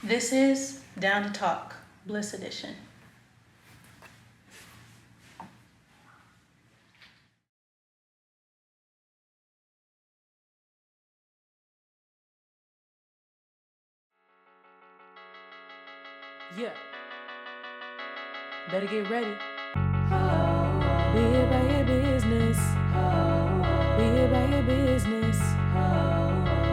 This is Down to Talk, Bliss Edition. Yeah. Better get ready. Be about your business. Be about your business.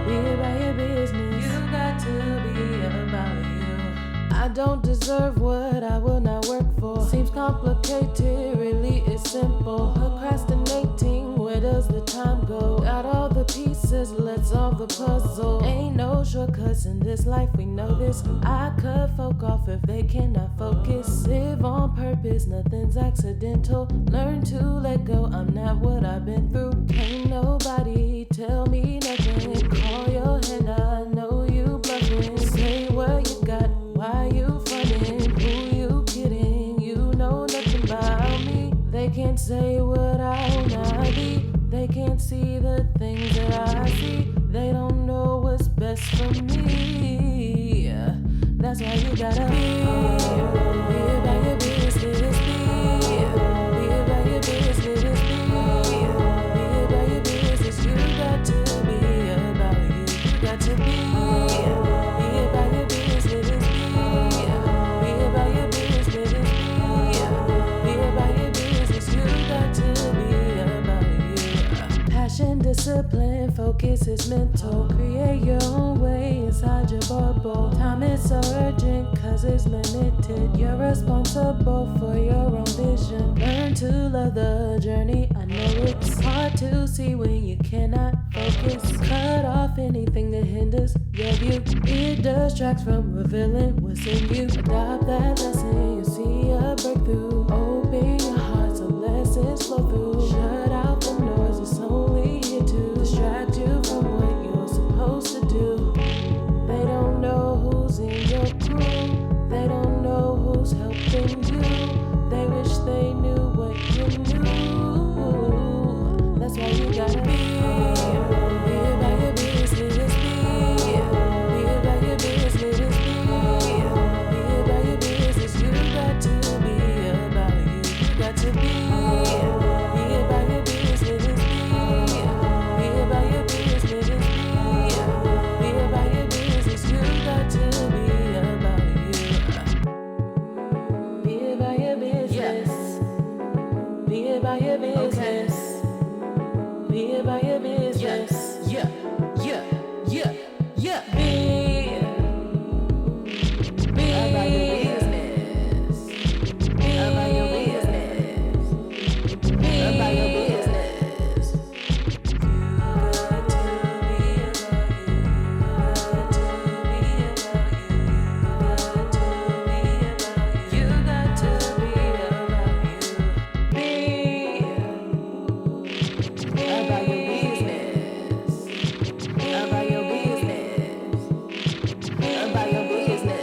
Be about your business. You got to be about you. I don't deserve what I will not work for. Seems complicated, really it's simple. Procrastinating, where does the time go? Got all the pieces, let's solve the puzzle. Ain't no shortcuts in this life, we know this. I cut folk off if they cannot focus. Live on purpose, nothing's accidental. Learn to let go, I'm not what I've been through. Can't nobody tell me nothing. Call your hand, I know you bluffing. Say what you got, why you frontin'? Who you kidding? You know nothing about me. They can't say what I will not be. They can't see the things that I see. They don't know what's best for me. That's why you gotta be about your business. Be about your business. Be about your business. You got to be about you. You got to be about your business. Be about your business. Be about your business. You got to be about you. Passion, discipline, focus is mental. Create your own way inside your bubble. Time is so urgent cause it's limited. You're responsible for your own vision. Learn to love the journey. I know it's hard to see when you cannot focus. Cut off anything that hinders your view. It distracts from revealing what's in you. Adopt that lesson, you'll see a breakthrough. Open your heart so lessons flow through. Shut out the noise, it's only here to distract you from what you're supposed to do. They don't know who's in your crew. They don't know who's helping you. They wish they knew what you knew. That's why you gotta be about your business. Be about your business. Be about your business. You got to be about you. You got to be about your business. Be about your business. Be about your business. You got to be about you. Be about your business. Yes. Be about your business. Be about your business. Yes. Yeah. Yeah. Yeah. Yeah. Be about your business. Be about your business. Be about your business. You got to be about you. Be about your business. About your business. About your business. Be about your business.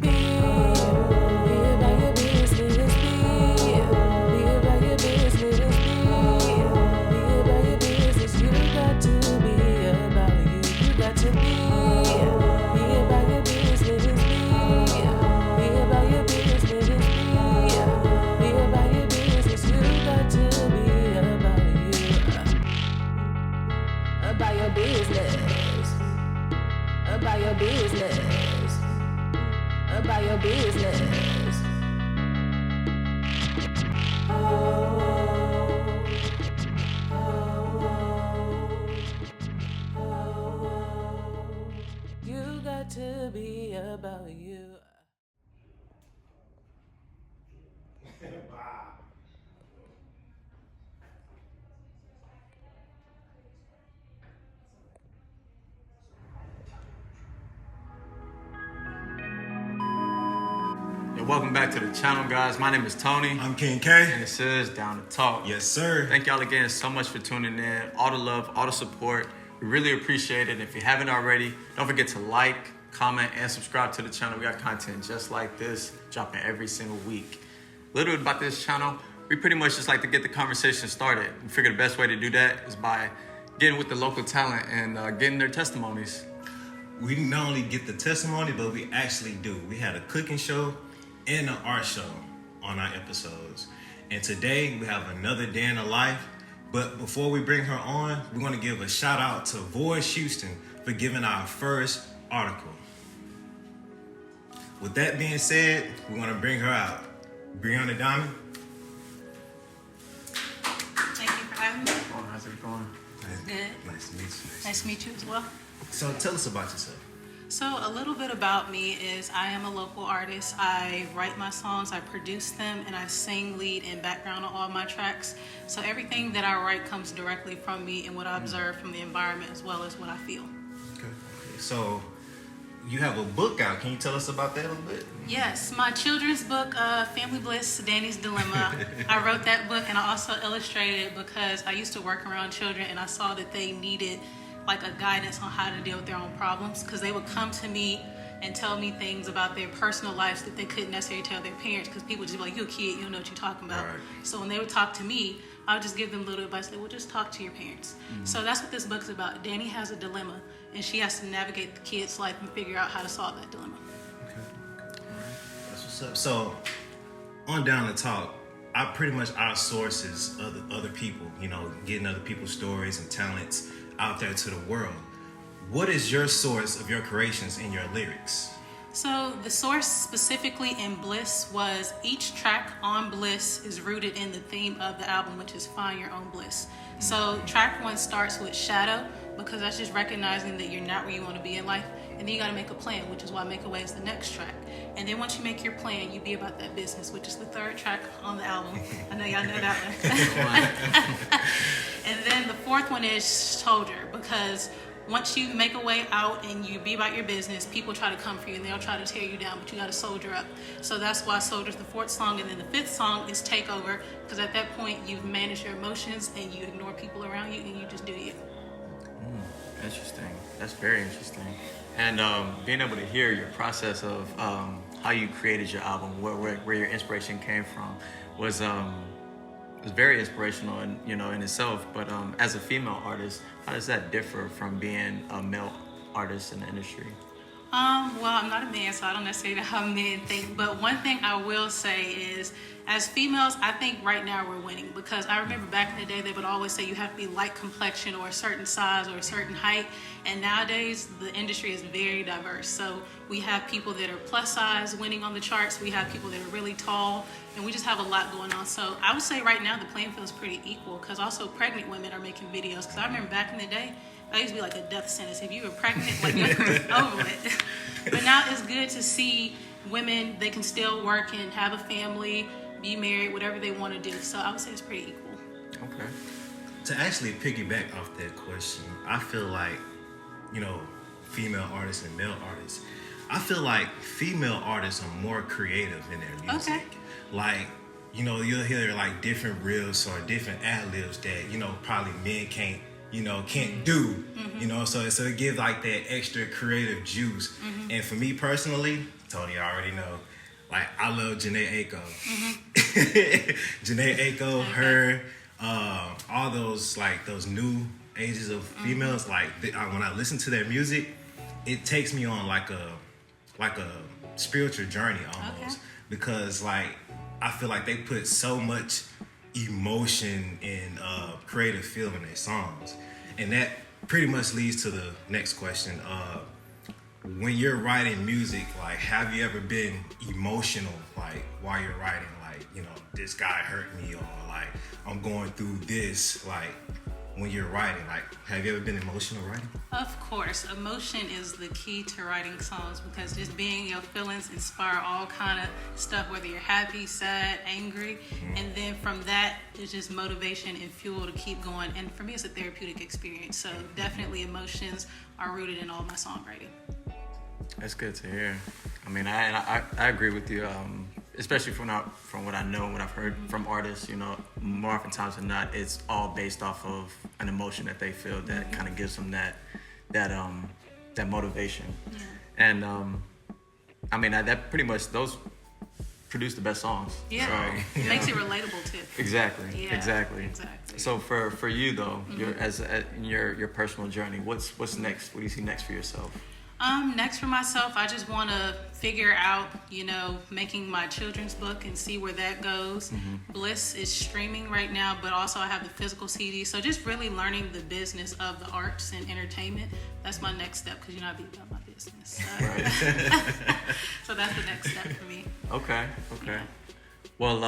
Be about your business. Be about your business. You got to be about you. You got to be about your business. Be about your business. Be about your business. You got to be about you. About your business. About your business. About your business. You got to be about you. Yo, welcome back to the channel, guys. My name is Tony. I'm King And K. this is Down to Talk. Yes, sir. Thank y'all again so much for tuning in. All the love, all the support. We really appreciate it. If you haven't already, don't forget to like, comment, and subscribe to the channel. We got content just like this dropping every single week. Little about this channel, we pretty much just like to get the conversation started. We figure the best way to do that is by getting with the local talent and getting their testimonies. we not only get the testimony, but we actually do. We had a cooking show and an art show on our episodes. And today we have another day in the life. But before we bring her on, we want to give a shout out to Voice Houston for giving our first article. With that being said, we want to bring her out. Breanna Diamond. Thank you for having me. Oh, how's it going? Good. Nice to meet you. Nice to meet you as well. So tell us about yourself. So a little bit about me is I am a local artist. I write my songs, I produce them, and I sing lead and background on all my tracks. So everything that I write comes directly from me and what I observe from the environment as well as what I feel. Okay. So you have a book out. Can you tell us about that a little bit? Yes, my children's book, Family Bliss, Dani's Dilemma. I wrote that book and I also illustrated it because I used to work around children and I saw that they needed like a guidance on how to deal with their own problems, because they would come to me and tell me things about their personal lives that they couldn't necessarily tell their parents, because people would just be like, you're a kid, you don't know what you're talking about. Right. So when they would talk to me, I would just give them little advice. They would just talk to your parents. So that's what this book is about. Dani has a dilemma and she has to navigate the kid's life and figure out how to solve that dilemma. Okay. All right. That's what's up. So on Down2Talk, our source is other people, getting other people's stories and talents out there to the world. What is your source of your creations in your lyrics? So the source specifically in Bliss was each track on Bliss is rooted in the theme of the album, which is Find Your Own Bliss. So track 1 starts with shadow, because that's just recognizing that you're not where you want to be in life. And then you got to make a plan, which is why Make a Way is the next track. And then once you make your plan, you be about that business, which is the 3rd track on the album. I know y'all know that one. And then the 4th one is Soldier, because once you make a way out and you be about your business, people try to come for you and they'll try to tear you down, but you got to soldier up. So that's why Soldier's the 4th song. And then the 5th song is Takeover, because at that point you've managed your emotions and you ignore people around you and you just do you. Interesting. That's very interesting. And being able to hear your process of how you created your album, where your inspiration came from, was very inspirational in itself. But as a female artist, how does that differ from being a male artist in the industry? Well, I'm not a man, so I don't necessarily know how men think. But one thing I will say is, as females, I think right now we're winning, because I remember back in the day they would always say you have to be light complexion or a certain size or a certain height. And nowadays the industry is very diverse. So we have people that are plus size winning on the charts. We have people that are really tall, and we just have a lot going on. So I would say right now the playing field is pretty equal, because also pregnant women are making videos. Because I remember back in the day, that used to be like a death sentence. If you were pregnant, like, it was over with. But now it's good to see women, they can still work and have a family, be married, whatever they want to do. So I would say it's pretty equal. Okay. To actually piggyback off that question, I feel like, female artists and male artists, I feel like female artists are more creative in their music. Okay. Like, you'll hear like different riffs or different ad-libs that, probably men can't do, so it gives like that extra creative juice. And for me personally, Tony, I already know, like, I love Janae Aiko. Janae Aiko, her, all those new ages of females, like, when I listen to their music, it takes me on like a spiritual journey almost. Okay. Because like, I feel like they put so much emotion and creative feel in their songs. And that pretty much leads to the next question. When you're writing music, like, have you ever been emotional, like, while you're writing, like, this guy hurt me, or like, I'm going through this, like, when you're writing, like, have you ever been emotional writing? Of course, emotion is the key to writing songs, because just being your feelings inspire all kind of stuff, whether you're happy, sad, angry, and then from that is just motivation and fuel to keep going. And for me, it's a therapeutic experience. So definitely emotions are rooted in all my songwriting. That's good to hear. I mean, I agree with you, especially from what I know and what I've heard from artists. More oftentimes than not, it's all based off of an emotion that they feel that kind of gives them that motivation. Yeah. And I mean, that pretty much, those produce the best songs. Yeah, So, it makes it relatable too. Exactly. Yeah, Exactly. So for you though, in your personal journey, what's next? What do you see next for yourself? Next for myself, I just want to figure out, making my children's book and see where that goes. Bliss is streaming right now, but also I have the physical CD. So just really learning the business of the arts and entertainment. That's my next step because I be about my business. So that's the next step for me. Okay. Well,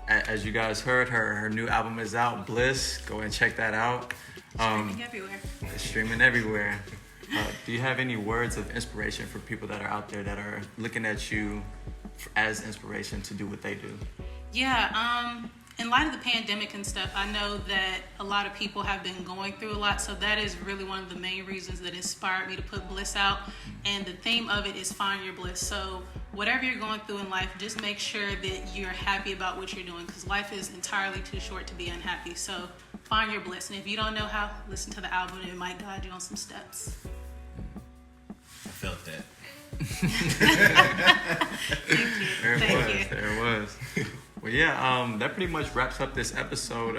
as you guys heard, her new album is out, Bliss. Go and check that out. Streaming everywhere. It's streaming everywhere. Do you have any words of inspiration for people that are out there that are looking at you as inspiration to do what they do? Yeah, in light of the pandemic and stuff, I know that a lot of people have been going through a lot, so that is really one of the main reasons that inspired me to put Bliss out. And the theme of it is find your bliss. So whatever you're going through in life, just make sure that you're happy about what you're doing, because life is entirely too short to be unhappy. So find your bliss. And if you don't know how, listen to the album and it might guide you on some steps. I felt that. Thank you. There it was. Well, yeah, that pretty much wraps up this episode.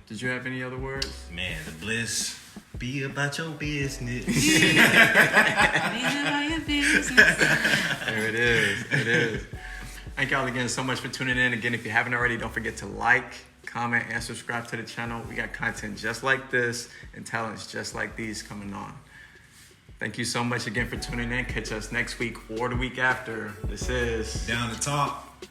Did you have any other words? Man, the bliss. Be about your business. Be about your business. There it is. Thank y'all again so much for tuning in. Again, if you haven't already, don't forget to like, comment, and subscribe to the channel. We got content just like this and talents just like these coming on. Thank you so much again for tuning in. Catch us next week or the week after. This is Down to Talk.